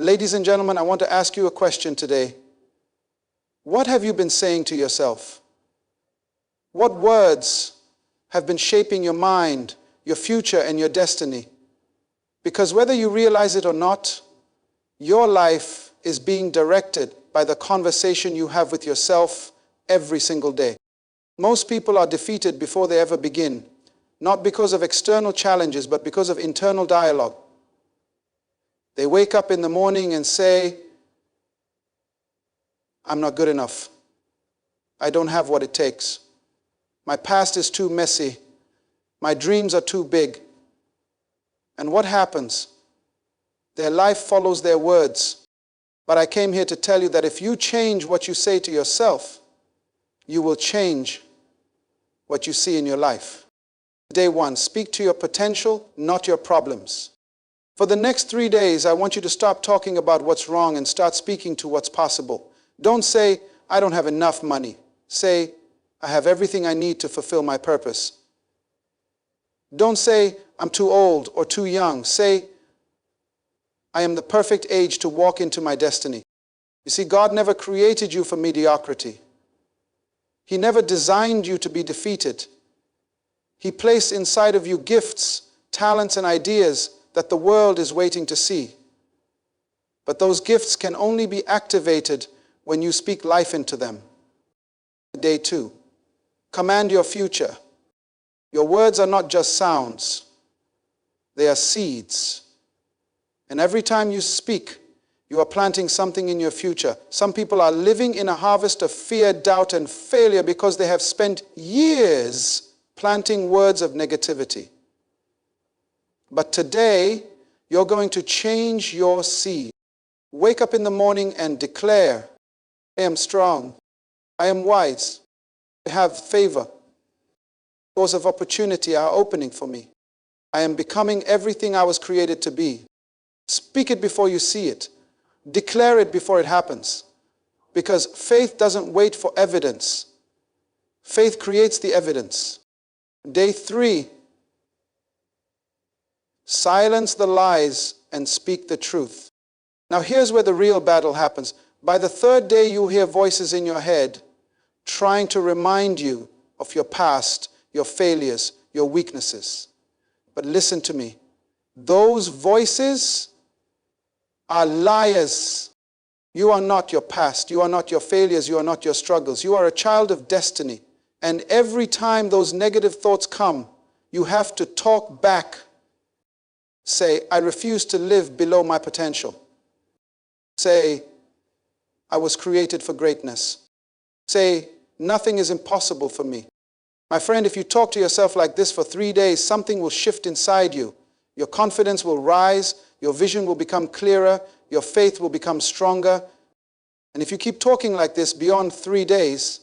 Ladies and gentlemen, I want to ask you a question today. What have you been saying to yourself? What words have been shaping your mind, your future, and your destiny? Because whether you realize it or not, your life is being directed by the conversation you have with yourself every single day. Most people are defeated before they ever begin, not because of external challenges, but because of internal dialogue. They wake up in the morning and say, I'm not good enough. I don't have what it takes. My past is too messy. My dreams are too big. And what happens? Their life follows their words. But I came here to tell you that if you change what you say to yourself, you will change what you see in your life. Day 1, speak to your potential, not your problems. For the next 3 days, I want you to stop talking about what's wrong and start speaking to what's possible. Don't say, I don't have enough money. Say, I have everything I need to fulfill my purpose. Don't say, I'm too old or too young. Say, I am the perfect age to walk into my destiny. You see, God never created you for mediocrity. He never designed you to be defeated. He placed inside of you gifts, talents, and ideas that the world is waiting to see. But those gifts can only be activated when you speak life into them. Day 2, command your future. Your words are not just sounds. They are seeds. And every time you speak, you are planting something in your future. Some people are living in a harvest of fear, doubt, and failure because they have spent years planting words of negativity. But today, you're going to change your seed. Wake up in the morning and declare, I am strong. I am wise. I have favor. Doors of opportunity are opening for me. I am becoming everything I was created to be. Speak it before you see it. Declare it before it happens. Because faith doesn't wait for evidence. Faith creates the evidence. Day 3, silence the lies and speak the truth. Now here's where the real battle happens. By the 3rd day, you'll hear voices in your head trying to remind you of your past, your failures, your weaknesses. But listen to me. Those voices are liars. You are not your past. You are not your failures. You are not your struggles. You are a child of destiny. And every time those negative thoughts come, you have to talk back. Say, I refuse to live below my potential. Say, I was created for greatness. Say, nothing is impossible for me. My friend, if you talk to yourself like this for 3 days, something will shift inside you. Your confidence will rise, your vision will become clearer, your faith will become stronger. And if you keep talking like this beyond 3 days,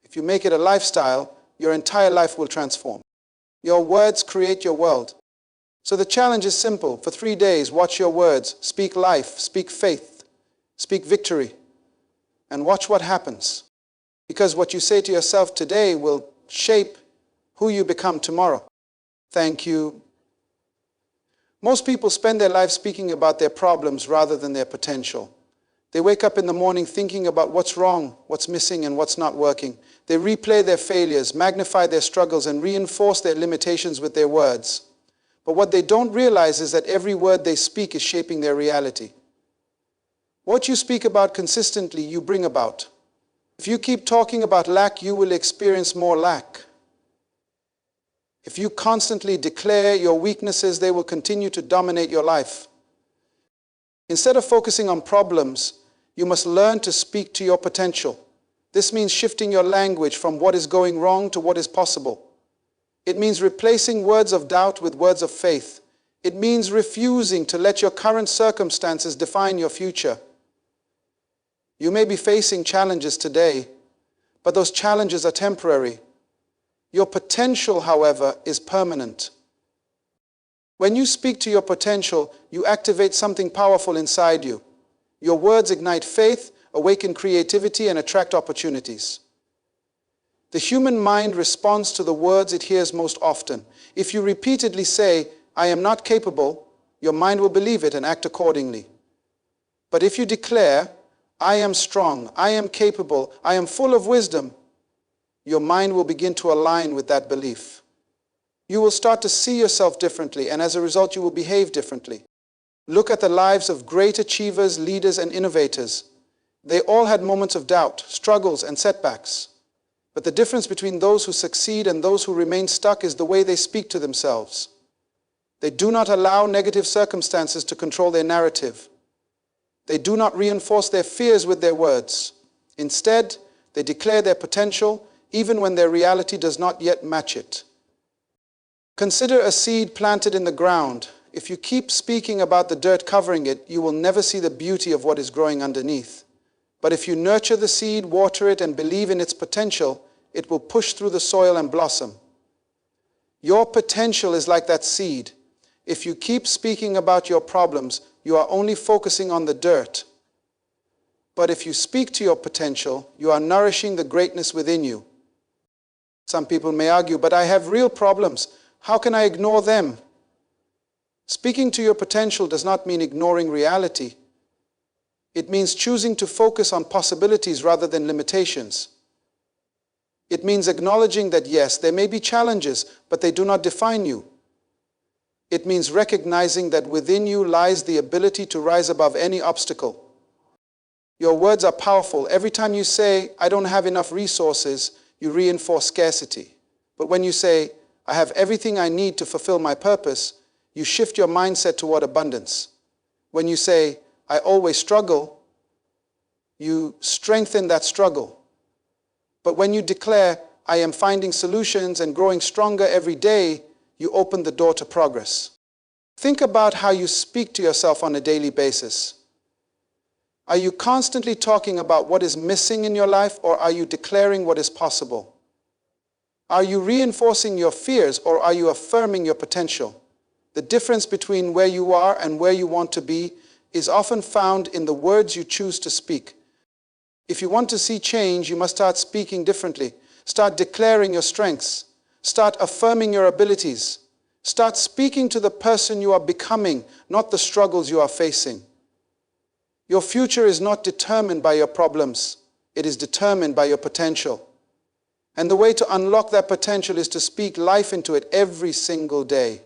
if you make it a lifestyle, your entire life will transform. Your words create your world. So the challenge is simple. For 3 days, watch your words. Speak life, speak faith, speak victory, and watch what happens. Because what you say to yourself today will shape who you become tomorrow. Thank you. Most people spend their life speaking about their problems rather than their potential. They wake up in the morning thinking about what's wrong, what's missing, and what's not working. They replay their failures, magnify their struggles, and reinforce their limitations with their words. But what they don't realize is that every word they speak is shaping their reality. What you speak about consistently, you bring about. If you keep talking about lack, you will experience more lack. If you constantly declare your weaknesses, they will continue to dominate your life. Instead of focusing on problems, you must learn to speak to your potential. This means shifting your language from what is going wrong to what is possible. It means replacing words of doubt with words of faith. It means refusing to let your current circumstances define your future. You may be facing challenges today, but those challenges are temporary. Your potential, however, is permanent. When you speak to your potential, you activate something powerful inside you. Your words ignite faith, awaken creativity, and attract opportunities. The human mind responds to the words it hears most often. If you repeatedly say, I am not capable, your mind will believe it and act accordingly. But if you declare, I am strong, I am capable, I am full of wisdom, your mind will begin to align with that belief. You will start to see yourself differently, and as a result, you will behave differently. Look at the lives of great achievers, leaders, and innovators. They all had moments of doubt, struggles, and setbacks. But the difference between those who succeed and those who remain stuck is the way they speak to themselves. They do not allow negative circumstances to control their narrative. They do not reinforce their fears with their words. Instead, they declare their potential even when their reality does not yet match it. Consider a seed planted in the ground. If you keep speaking about the dirt covering it, you will never see the beauty of what is growing underneath. But if you nurture the seed, water it, and believe in its potential, it will push through the soil and blossom. Your potential is like that seed. If you keep speaking about your problems, you are only focusing on the dirt. But if you speak to your potential, you are nourishing the greatness within you. Some people may argue, but I have real problems. How can I ignore them? Speaking to your potential does not mean ignoring reality. It means choosing to focus on possibilities rather than limitations. It means acknowledging that yes, there may be challenges, but they do not define you. It means recognizing that within you lies the ability to rise above any obstacle. Your words are powerful. Every time you say, I don't have enough resources, you reinforce scarcity. But when you say, I have everything I need to fulfill my purpose, you shift your mindset toward abundance. When you say, I always struggle, you strengthen that struggle. But when you declare, I am finding solutions and growing stronger every day, you open the door to progress. Think about how you speak to yourself on a daily basis. Are you constantly talking about what is missing in your life, or are you declaring what is possible? Are you reinforcing your fears, or are you affirming your potential? The difference between where you are and where you want to be is often found in the words you choose to speak. If you want to see change, you must start speaking differently. Start declaring your strengths. Start affirming your abilities. Start speaking to the person you are becoming, not the struggles you are facing. Your future is not determined by your problems. It is determined by your potential. And the way to unlock that potential is to speak life into it every single day.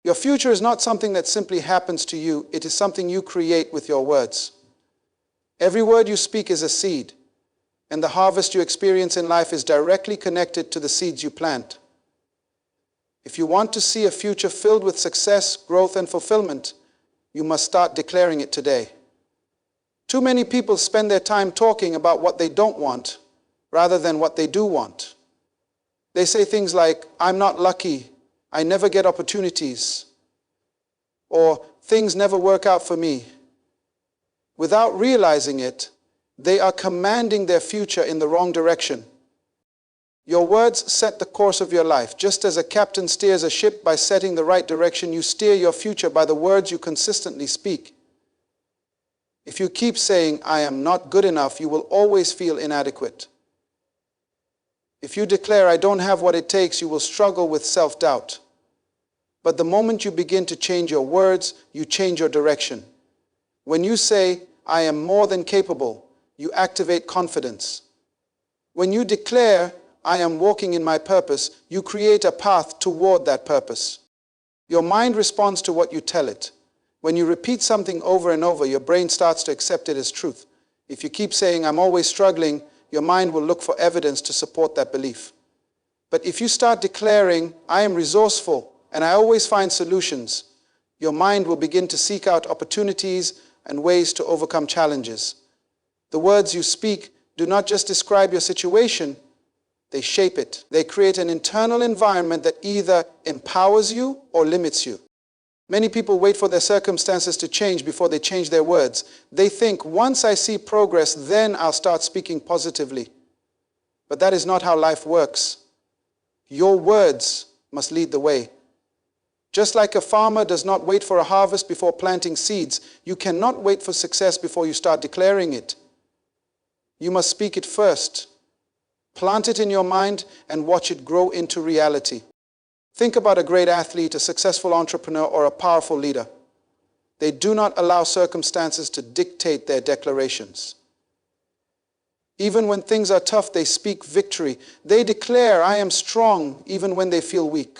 Your future is not something that simply happens to you. It is something you create with your words. Every word you speak is a seed, and the harvest you experience in life is directly connected to the seeds you plant. If you want to see a future filled with success, growth, and fulfillment, you must start declaring it today. Too many people spend their time talking about what they don't want rather than what they do want. They say things like, I'm not lucky, I never get opportunities, or things never work out for me. Without realizing it, they are commanding their future in the wrong direction. Your words set the course of your life. Just as a captain steers a ship by setting the right direction, you steer your future by the words you consistently speak. If you keep saying, I am not good enough, you will always feel inadequate. If you declare, I don't have what it takes, you will struggle with self-doubt. But the moment you begin to change your words, you change your direction. When you say, I am more than capable, you activate confidence. When you declare, I am walking in my purpose, you create a path toward that purpose. Your mind responds to what you tell it. When you repeat something over and over, your brain starts to accept it as truth. If you keep saying, I'm always struggling, your mind will look for evidence to support that belief. But if you start declaring, I am resourceful and I always find solutions, your mind will begin to seek out opportunities and ways to overcome challenges. The words you speak do not just describe your situation, they shape it. They create an internal environment that either empowers you or limits you. Many people wait for their circumstances to change before they change their words. They think, once I see progress, then I'll start speaking positively. But that is not how life works. Your words must lead the way. Just like a farmer does not wait for a harvest before planting seeds, you cannot wait for success before you start declaring it. You must speak it first. Plant it in your mind and watch it grow into reality. Think about a great athlete, a successful entrepreneur, or a powerful leader. They do not allow circumstances to dictate their declarations. Even when things are tough, they speak victory. They declare, "I am strong," even when they feel weak.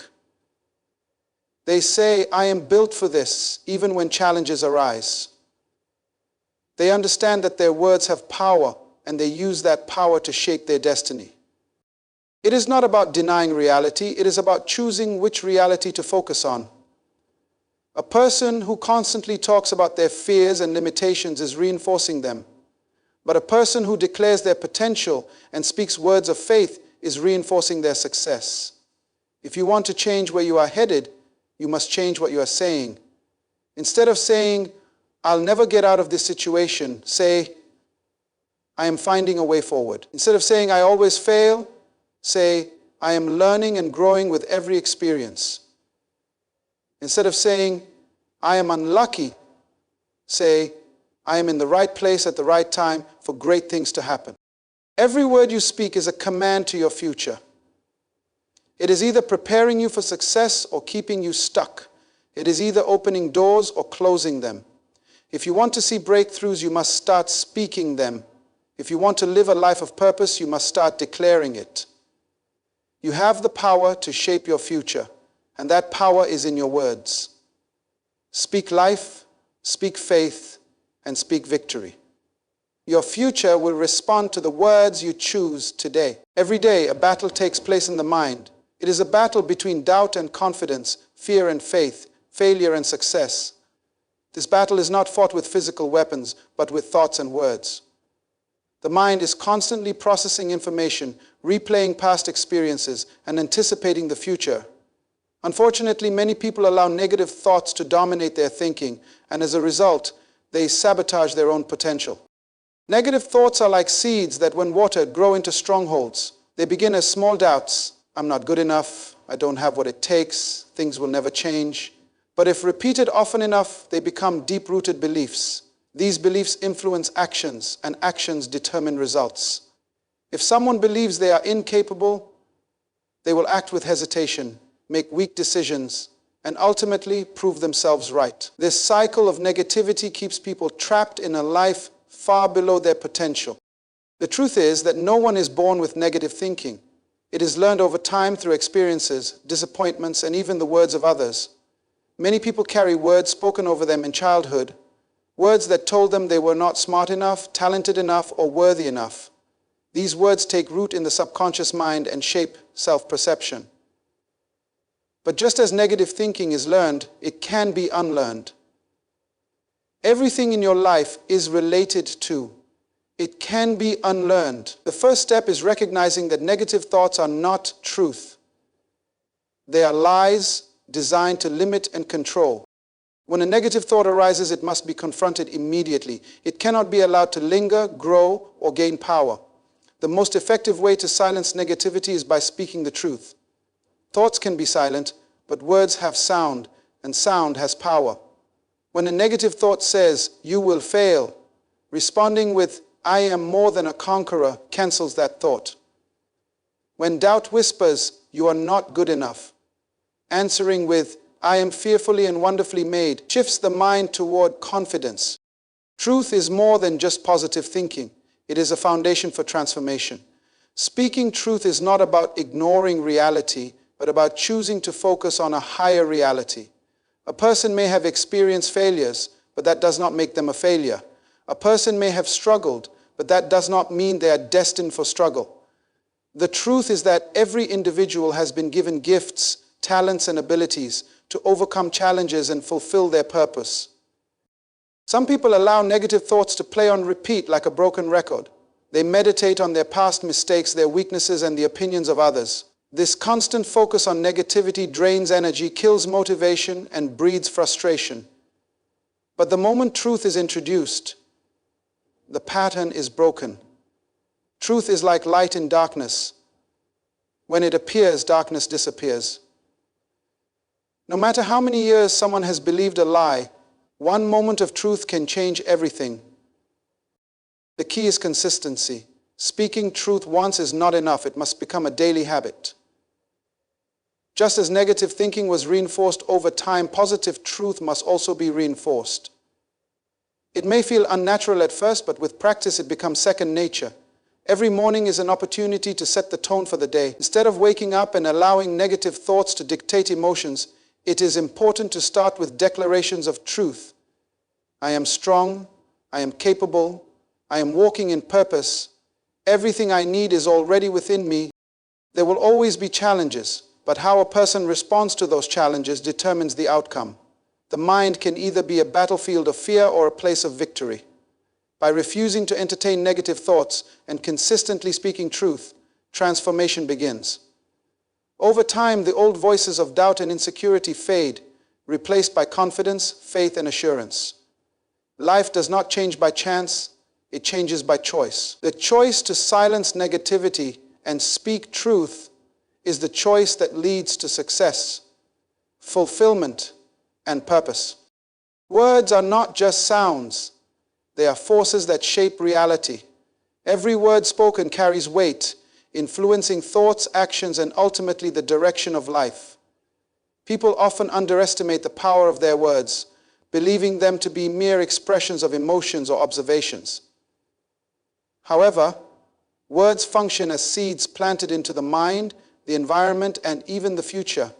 They say, "I am built for this," even when challenges arise. They understand that their words have power, and they use that power to shape their destiny. It is not about denying reality, it is about choosing which reality to focus on. A person who constantly talks about their fears and limitations is reinforcing them. But a person who declares their potential and speaks words of faith is reinforcing their success. If you want to change where you are headed, you must change what you are saying. Instead of saying, "I'll never get out of this situation," say, "I am finding a way forward." Instead of saying, "I always fail," say, "I am learning and growing with every experience." Instead of saying, "I am unlucky," say, "I am in the right place at the right time for great things to happen." Every word you speak is a command to your future. It is either preparing you for success or keeping you stuck. It is either opening doors or closing them. If you want to see breakthroughs, you must start speaking them. If you want to live a life of purpose, you must start declaring it. You have the power to shape your future, and that power is in your words. Speak life, speak faith, and speak victory. Your future will respond to the words you choose today. Every day, a battle takes place in the mind. It is a battle between doubt and confidence, fear and faith, failure and success. This battle is not fought with physical weapons, but with thoughts and words. The mind is constantly processing information, replaying past experiences, and anticipating the future. Unfortunately, many people allow negative thoughts to dominate their thinking, and as a result, they sabotage their own potential. Negative thoughts are like seeds that, when watered, grow into strongholds. They begin as small doubts. "I'm not good enough. I don't have what it takes. Things will never change." But if repeated often enough, they become deep-rooted beliefs. These beliefs influence actions, and actions determine results. If someone believes they are incapable, they will act with hesitation, make weak decisions, and ultimately prove themselves right. This cycle of negativity keeps people trapped in a life far below their potential. The truth is that no one is born with negative thinking. It is learned over time through experiences, disappointments, and even the words of others. Many people carry words spoken over them in childhood, words that told them they were not smart enough, talented enough, or worthy enough. These words take root in the subconscious mind and shape self-perception. But just as negative thinking is learned, it can be unlearned. Everything in your life is related to. It can be unlearned. The first step is recognizing that negative thoughts are not truth. They are lies designed to limit and control. When a negative thought arises, it must be confronted immediately. It cannot be allowed to linger, grow, or gain power. The most effective way to silence negativity is by speaking the truth. Thoughts can be silent, but words have sound, and sound has power. When a negative thought says, "You will fail," responding with, "I am more than a conqueror," cancels that thought. When doubt whispers, "You are not good enough," answering with, "I am fearfully and wonderfully made," shifts the mind toward confidence. Truth is more than just positive thinking. It is a foundation for transformation. Speaking truth is not about ignoring reality, but about choosing to focus on a higher reality. A person may have experienced failures, but that does not make them a failure. A person may have struggled, but that does not mean they are destined for struggle. The truth is that every individual has been given gifts, talents, and abilities to overcome challenges and fulfill their purpose. Some people allow negative thoughts to play on repeat like a broken record. They meditate on their past mistakes, their weaknesses, and the opinions of others. This constant focus on negativity drains energy, kills motivation, and breeds frustration. But the moment truth is introduced, the pattern is broken. Truth is like light in darkness. When it appears, darkness disappears. No matter how many years someone has believed a lie, one moment of truth can change everything. The key is consistency. Speaking truth once is not enough. It must become a daily habit. Just as negative thinking was reinforced over time, positive truth must also be reinforced. It may feel unnatural at first, but with practice it becomes second nature. Every morning is an opportunity to set the tone for the day. Instead of waking up and allowing negative thoughts to dictate emotions, it is important to start with declarations of truth. I am strong, I am capable, I am walking in purpose. Everything I need is already within me. There will always be challenges, but how a person responds to those challenges determines the outcome. The mind can either be a battlefield of fear or a place of victory. By refusing to entertain negative thoughts and consistently speaking truth, transformation begins. Over time, the old voices of doubt and insecurity fade, replaced by confidence, faith, and assurance. Life does not change by chance, it changes by choice. The choice to silence negativity and speak truth is the choice that leads to success, fulfillment, and purpose. Words are not just sounds. They are forces that shape reality. Every word spoken carries weight, influencing thoughts, actions, and ultimately the direction of life. People often underestimate the power of their words, believing them to be mere expressions of emotions or observations. However, words function as seeds planted into the mind, the environment, and even the future.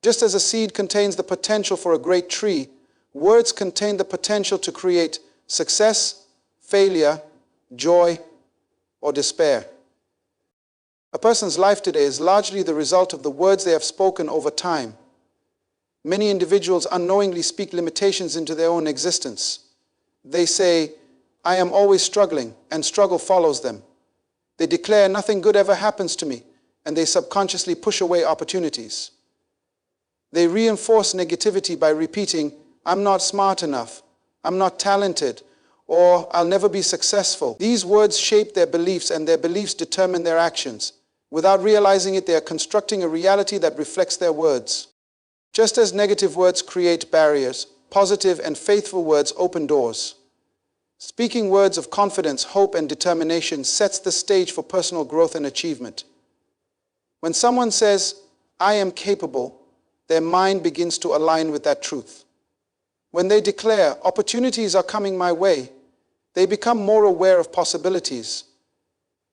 Just as a seed contains the potential for a great tree, words contain the potential to create success, failure, joy, or despair. A person's life today is largely the result of the words they have spoken over time. Many individuals unknowingly speak limitations into their own existence. They say, I am always struggling, and struggle follows them. They declare nothing good ever happens to me, and they subconsciously push away opportunities. They reinforce negativity by repeating, I'm not smart enough, I'm not talented, or I'll never be successful. These words shape their beliefs, and their beliefs determine their actions. Without realizing it, they are constructing a reality that reflects their words. Just as negative words create barriers, positive and faithful words open doors. Speaking words of confidence, hope, and determination sets the stage for personal growth and achievement. When someone says, I am capable, their mind begins to align with that truth. When they declare, opportunities are coming my way, they become more aware of possibilities.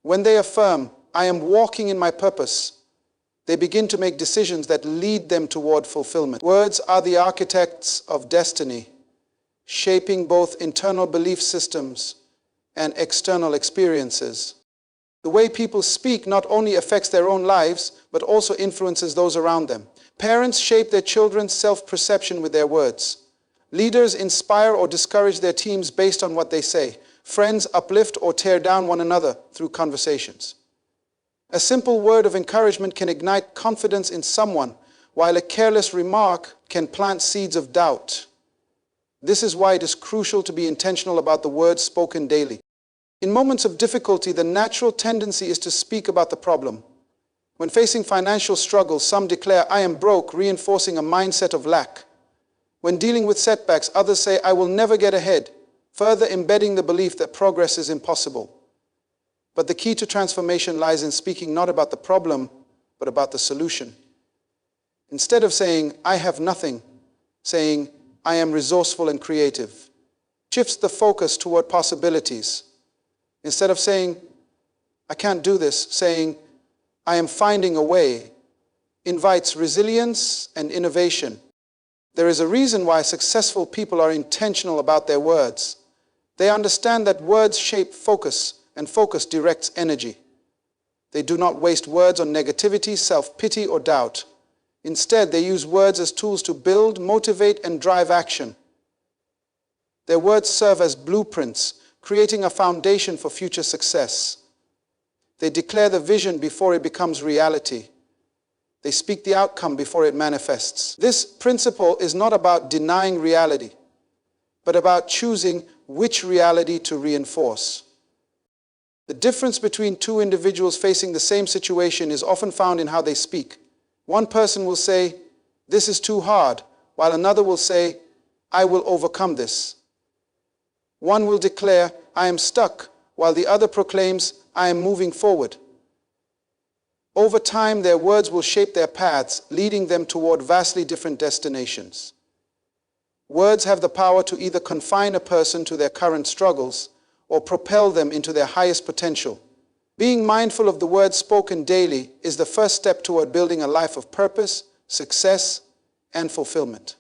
When they affirm, I am walking in my purpose, they begin to make decisions that lead them toward fulfillment. Words are the architects of destiny, shaping both internal belief systems and external experiences. The way people speak not only affects their own lives, but also influences those around them. Parents shape their children's self-perception with their words. Leaders inspire or discourage their teams based on what they say. Friends uplift or tear down one another through conversations. A simple word of encouragement can ignite confidence in someone, while a careless remark can plant seeds of doubt. This is why it is crucial to be intentional about the words spoken daily. In moments of difficulty, the natural tendency is to speak about the problem. When facing financial struggles, some declare, I am broke, reinforcing a mindset of lack. When dealing with setbacks, others say, I will never get ahead, further embedding the belief that progress is impossible. But the key to transformation lies in speaking not about the problem, but about the solution. Instead of saying, I have nothing, saying, I am resourceful and creative, shifts the focus toward possibilities. Instead of saying, I can't do this, saying, I am finding a way, invites resilience and innovation. There is a reason why successful people are intentional about their words. They understand that words shape focus, and focus directs energy. They do not waste words on negativity, self-pity, or doubt. Instead, they use words as tools to build, motivate, and drive action. Their words serve as blueprints, creating a foundation for future success. They declare the vision before it becomes reality. They speak the outcome before it manifests. This principle is not about denying reality, but about choosing which reality to reinforce. The difference between two individuals facing the same situation is often found in how they speak. One person will say, this is too hard, while another will say, I will overcome this. One will declare, I am stuck, while the other proclaims, I am moving forward. Over time, their words will shape their paths, leading them toward vastly different destinations. Words have the power to either confine a person to their current struggles or propel them into their highest potential. Being mindful of the words spoken daily is the first step toward building a life of purpose, success, and fulfillment.